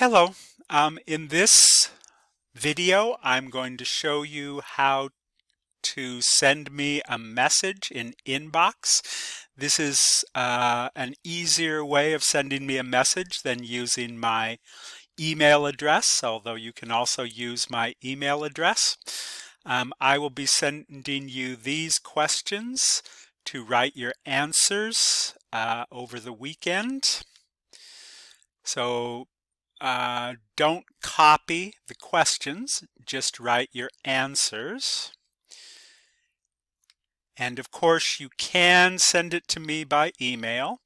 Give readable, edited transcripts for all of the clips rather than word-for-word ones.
Hello. In this video, I'm going to show you how to send me a message in Inbox. This is an easier way of sending me a message than using my email address, although you can also use my email address. I will be sending you these questions to write your answers over the weekend. So don't copy the questions, just write your answers. And of course, you can send it to me by email,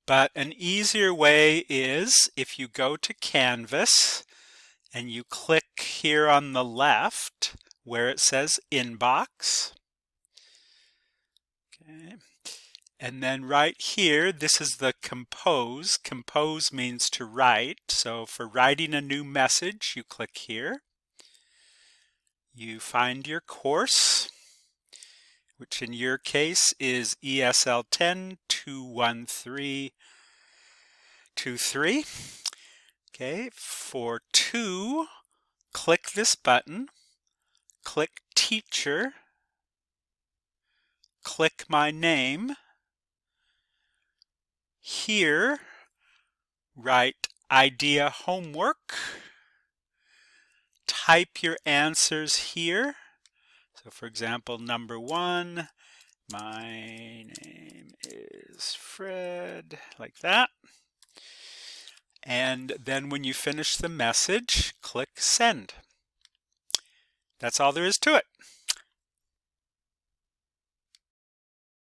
but an easier way is if you go to Canvas and you click here on the left where it says Inbox. Okay. And then right here, this is the compose. Compose means to write. So for writing a new message, you click here. You find your course, which in your case is ESL 10 21323. Okay, for 2, click this button, click Teacher, click my name. Here, write Idea Homework. Type your answers here. So for example, number 1, my name is Fred, like that. And then when you finish the message, click Send. That's all there is to it.